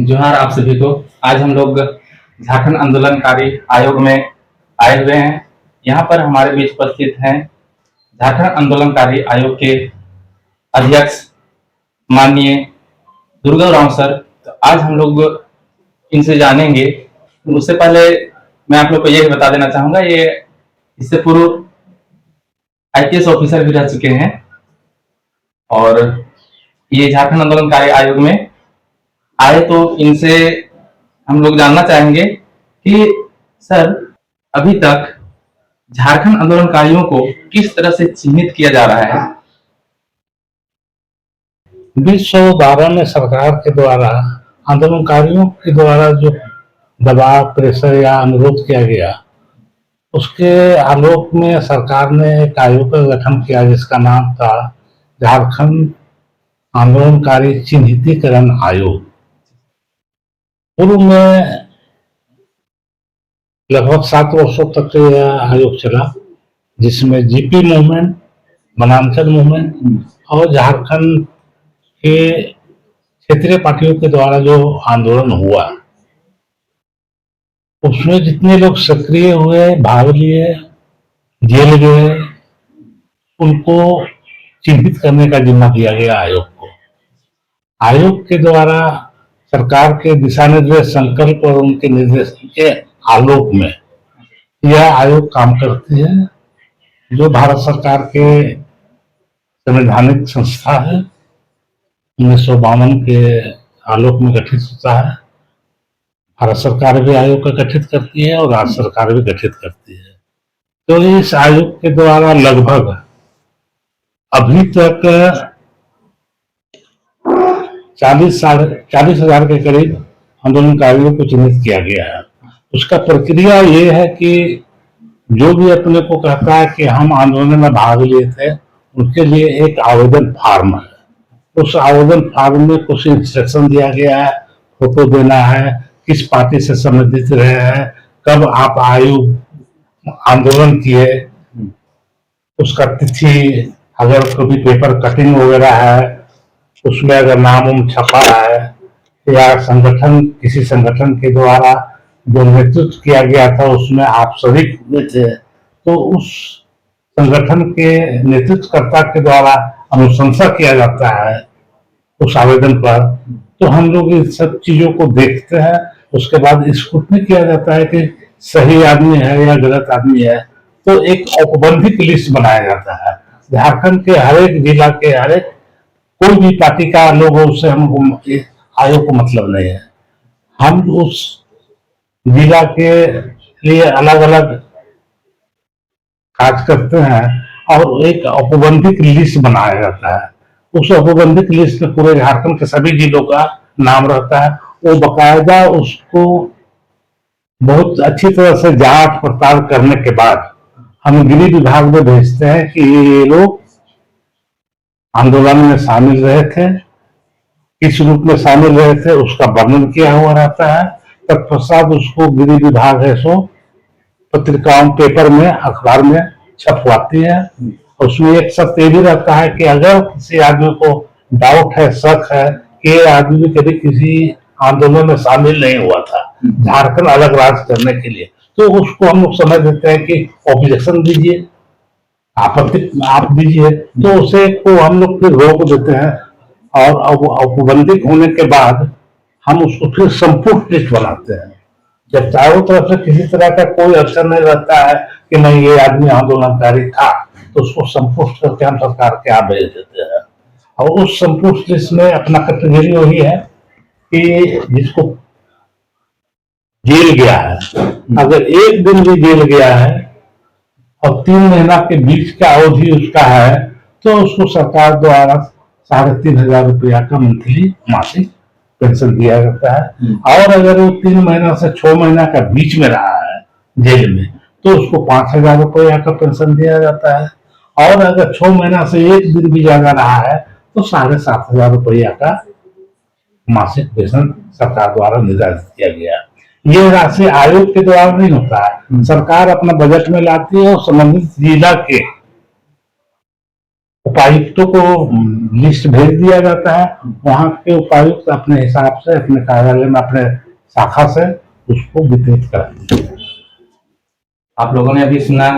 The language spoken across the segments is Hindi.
जोहार आप सभी को। आज हम लोग झारखंड आंदोलनकारी आयोग में आए हुए हैं। यहाँ पर हमारे बीच उपस्थित हैं झारखंड आंदोलनकारी आयोग के अध्यक्ष माननीय दुर्गा राव सर। तो आज हम लोग इनसे जानेंगे। उससे पहले मैं आप लोग को ये बता देना चाहूंगा, ये इससे पूर्व आईपीएस ऑफिसर भी रह चुके हैं और ये झारखंड आंदोलनकारी आयोग में आए। तो इनसे हम लोग जानना चाहेंगे कि सर, अभी तक झारखंड आंदोलनकारियों को किस तरह से चिन्हित किया जा रहा है? 2012 में सरकार के द्वारा आंदोलनकारियों के द्वारा जो दबाव, प्रेशर या अनुरोध किया गया, उसके आलोक में सरकार ने एक आयोग का गठन किया जिसका नाम था झारखंड आंदोलनकारी चिन्हितीकरण आयोग। पूर्व में लगभग 7 वर्षों तक यह आयोग चला, जिसमें जीपी मूवमेंट, बनांचल मूवमेंट और झारखंड के क्षेत्रीय पार्टियों के द्वारा जो आंदोलन हुआ, उसमें जितने लोग सक्रिय हुए, भाग लिए, जेल गए, उनको चिन्हित करने का जिम्मा दिया गया आयोग को। आयोग के द्वारा सरकार के दिशा निर्देश, संकल्प और उनके निर्देश के आलोक में यह आयोग काम करती है, जो भारत सरकार के संवैधानिक संस्था है। 1952 के आलोक में गठित होता है। भारत सरकार भी आयोग का गठित करती है और राज्य सरकार भी गठित करती है। तो इस आयोग के द्वारा लगभग अभी तक 40,000 के करीब आंदोलनकारियों को चिन्हित किया गया है। उसका प्रक्रिया ये है कि जो भी अपने को कहता है कि हम आंदोलन में भाग लिए थे, उनके लिए एक आवेदन फार्म है। उस आवेदन फार्म में कुछ इंस्ट्रक्शन दिया गया है, फोटो देना है, किस पार्टी से संबंधित रहे हैं, कब आप आंदोलन किए, उसका तिथि, अगर कभी पेपर कटिंग वगैरह है, उसमें अगर नाम छपा है, या किसी संगठन के द्वारा जो नेतृत्व किया गया था उसमें आप शरीक हुए थे, तो उस संगठन के नेतृत्वकर्ता के द्वारा अनुशंसा किया जाता है उस आवेदन पर। तो हम लोग इन सब चीजों को देखते हैं। उसके बाद स्क्रूटनी किया जाता है कि सही आदमी है या गलत आदमी है। तो एक औपबंधिक लिस्ट बनाया जाता है। झारखंड के हर एक जिला के हर एक कोई भी पार्टी का लोग हो, उससे हमको आयोग को मतलब नहीं है। हम उस जिला के लिए अलग अलग कार्य करते हैं और एक औपबंधिक लिस्ट बनाया जाता है। उस औपबंधिक लिस्ट में पूरे झारखंड के सभी जिलों का नाम रहता है। वो बकायदा उसको बहुत अच्छी तरह से जांच पड़ताल करने के बाद हम गृह विभाग में भेजते हैं कि ये लोग आंदोलन में शामिल रहे थे, किस रूप में शामिल रहे थे, उसका वर्णन किया हुआ रहता है। तत्पश्चात उसको गृह विभाग है सो पत्रिकाओं, पेपर में, अखबार में छपवाती है। उसमें एक शर्त ये भी रहता है कि अगर किसी आदमी को डाउट है, शक है कि ये आदमी कभी किसी आंदोलन में शामिल नहीं हुआ था झारखंड अलग राज्य करने के लिए, तो उसको हम लोग समझ देते हैं कि ऑब्जेक्शन दीजिए, आपत्ति आप दीजिए। तो उसे को हम लोग फिर रोक देते हैं और औपबंधिक होने के बाद हम उसको फिर संपूर्ण लिस्ट बनाते हैं। जब चारों तरफ से किसी तरह का कोई अक्षर नहीं रहता है कि नहीं ये आदमी आंदोलनकारी था, तो उसको संपुष्ट करके हम सरकार के यहाँ भेज देते हैं। और उस संपुष्ट लिस्ट में अपना कैटेगरी वही है कि जिसको जेल गया है, अगर एक दिन भी जेल गया है और 3 महीना के बीच का अवधि उसका है, तो उसको सरकार द्वारा 3,500 रुपया का मंथली मासिक पेंशन दिया जाता है। और अगर वो 3 महीना से 6 महीना का बीच में रहा है जेल में, तो उसको 5,000 रुपया का पेंशन दिया जाता है। और अगर 6 महीना से 1 दिन भी ज्यादा रहा है तो 7,500 रुपया का मासिक पेंशन सरकार द्वारा निर्धारित किया गया। ये राशि आयोग के द्वारा नहीं होता है, सरकार अपना बजट में लाती है और संबंधित जिला के उपायुक्तों को लिस्ट भेज दिया जाता है। वहां के उपायुक्त अपने हिसाब से अपने कार्यालय में अपने शाखा से उसको वितरित करते हैं। आप लोगों ने अभी सुना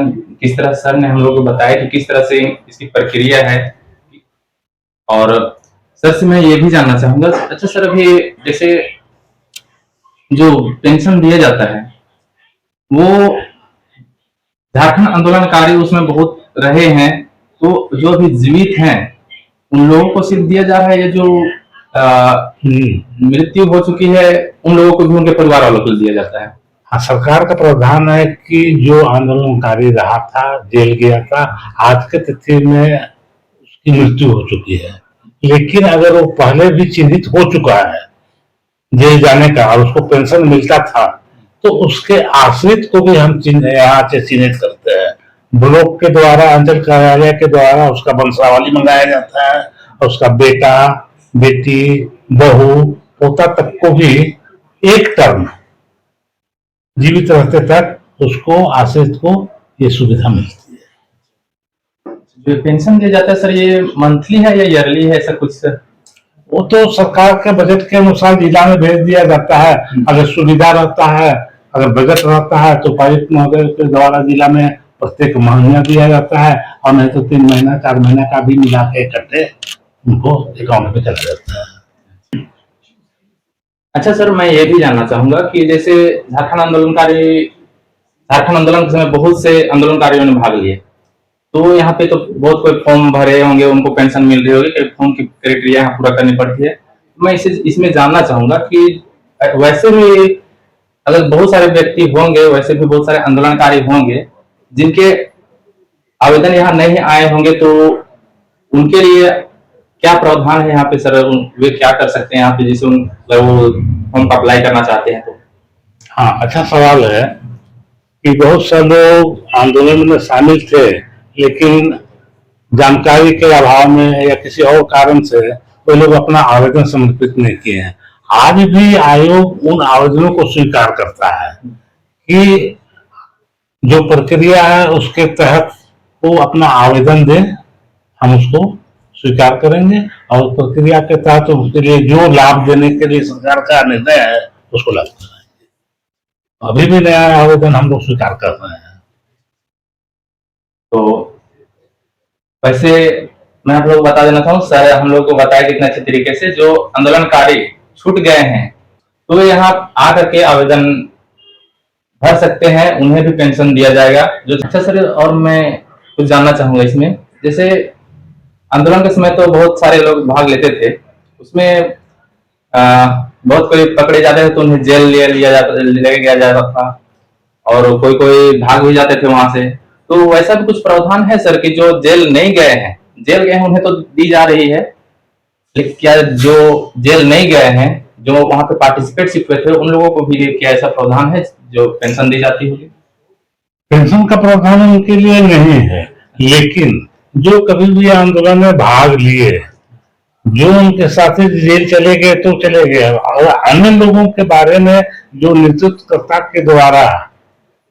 किस तरह सर ने हम लोगों को बताया कि किस तरह से इसकी प्रक्रिया है। और सर से मैं ये भी जानना चाहूंगा, अच्छा सर, अभी जैसे जो पेंशन दिया जाता है वो झारखंड आंदोलनकारी उसमें बहुत रहे हैं, तो जो अभी जीवित हैं उन लोगों को सिर्फ दिया जा रहा है, या जो मृत्यु हो चुकी है उन लोगों को भी उनके परिवार वालों को दिया जाता है? हाँ, सरकार का प्रावधान है कि जो आंदोलनकारी रहा था, जेल गया था, आज के तिथि में उसकी मृत्यु हो चुकी है, लेकिन अगर वो पहले भी चिन्हित हो चुका है जेल जाने का और उसको पेंशन मिलता था, तो उसके आश्रित को भी हम यहाँ से चिन्हित करते हैं। ब्लॉक के द्वारा, अंचल कार्यालय के द्वारा उसका वंशावली मंगाया जाता है और उसका बेटा, बेटी, बहू, पोता तक को भी एक टर्म जीवित रहते तक उसको, आश्रित को ये सुविधा मिलती है। जो पेंशन दिया जाता है सर, ये मंथली है या ईयरली है, ऐसा कुछ सर? वो तो सरकार के बजट के अनुसार जिला में भेज दिया जाता है। अगर सुविधा रहता है, अगर बजट रहता है तो उपायुक्त महोदय के द्वारा जिला में प्रत्येक महीना दिया जाता है, और नहीं तो 3 महीना 4 महीना का भी मिला के इकट्ठे उनको अकाउंट में चला जाता है। अच्छा सर, मैं ये भी जानना चाहूंगा कि जैसे झारखंड आंदोलन के समय बहुत से आंदोलनकारियों ने भाग लिए, तो यहाँ पे तो बहुत कोई फॉर्म भरे होंगे, उनको पेंशन मिल रही होगी, फॉर्म की क्राइटेरिया यहाँ पूरा करनी पड़ती है। मैं इसमें जानना चाहूंगा कि वैसे भी अगर बहुत सारे व्यक्ति होंगे, वैसे भी बहुत सारे आंदोलनकारी होंगे जिनके आवेदन यहाँ नहीं आए होंगे, तो उनके लिए क्या प्रावधान है यहाँ पे सर? वे क्या कर सकते हैं यहाँ पे, जिसे वो फॉर्म का अप्लाई करना चाहते हैं तो? हाँ, अच्छा सवाल है कि बहुत से लोग आंदोलन में शामिल थे, लेकिन जानकारी के अभाव में या किसी और कारण से वे लोग अपना आवेदन समर्पित नहीं किए हैं। आज भी आयोग उन आवेदनों को स्वीकार करता है कि जो प्रक्रिया है उसके तहत वो अपना आवेदन दें, हम उसको स्वीकार करेंगे और प्रक्रिया के तहत उसके लिए जो लाभ देने के लिए सरकार का निर्णय है उसको लागू कराएंगे। अभी भी नया आवेदन हम लोग स्वीकार कर रहे हैं। तो वैसे मैं आप लोग को बता देना चाहूँ, सर हम लोग को बताया कितने अच्छे तरीके से, जो आंदोलनकारी छूट गए हैं तो वे यहाँ आकर के आवेदन भर सकते हैं, उन्हें भी पेंशन दिया जाएगा। जो अच्छा सर, और मैं कुछ जानना चाहूंगा इसमें, जैसे आंदोलन के समय तो बहुत सारे लोग भाग लेते थे, उसमें बहुत कोई पकड़े जाते थे तो उन्हें जेल ले गया जाता था, और कोई कोई भाग भी जाते थे वहां से। तो वैसा भी कुछ प्रावधान है सर कि जो जेल नहीं गए हैं, जेल गए हैं उन्हें तो दी जा रही है, लेकिन क्या जो जेल नहीं गए हैं, जो वहां पे पार्टिसिपेटशिप हुए थे, उन लोगों को भी क्या ऐसा प्रावधान है जो पेंशन दी जाती होगी? पेंशन का प्रावधान उनके लिए नहीं है, लेकिन जो कभी भी आंदोलन में भाग लिए, जो उनके साथी जेल चले गए तो चले गए, और अन्य लोगों के बारे में जो नेतृत्वकर्ता के द्वारा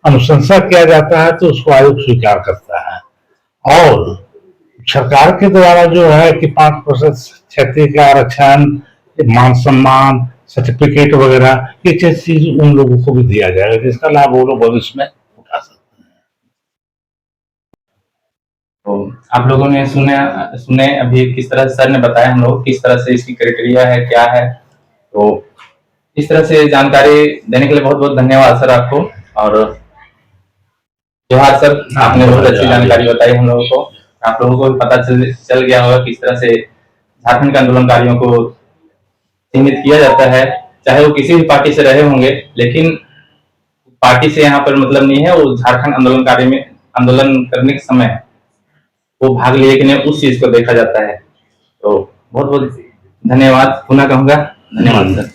अनुशंसा किया जाता है तो उसको आयोग स्वीकार करता है। और सरकार के द्वारा जो है कि 5% क्षति का आरक्षण, मान सम्मान, सर्टिफिकेट वगैरह, ये चीज उन लोगों को भी दिया जाएगा जिसका लाभ वो लोग भविष्य में उठा सकते हैं। तो आप लोगों ने सुने अभी किस तरह सर ने बताया हम लोग किस तरह से इसकी क्राइटेरिया है, क्या है। तो इस तरह से जानकारी देने के लिए बहुत बहुत धन्यवाद सर आपको। और जोहार सर, आपने बहुत अच्छी जानकारी बताई हम लोगों को। आप लोगों को भी पता चल गया होगा किस तरह से झारखंड के आंदोलनकारियों को सीमित किया जाता है, चाहे वो किसी भी पार्टी से रहे होंगे, लेकिन पार्टी से यहाँ पर मतलब नहीं है। वो झारखंड आंदोलनकारी में आंदोलन करने के समय वो भाग लिए कि नहीं, उस चीज को देखा जाता है। तो बहुत बहुत धन्यवाद, पुनः कहूंगा धन्यवाद सर।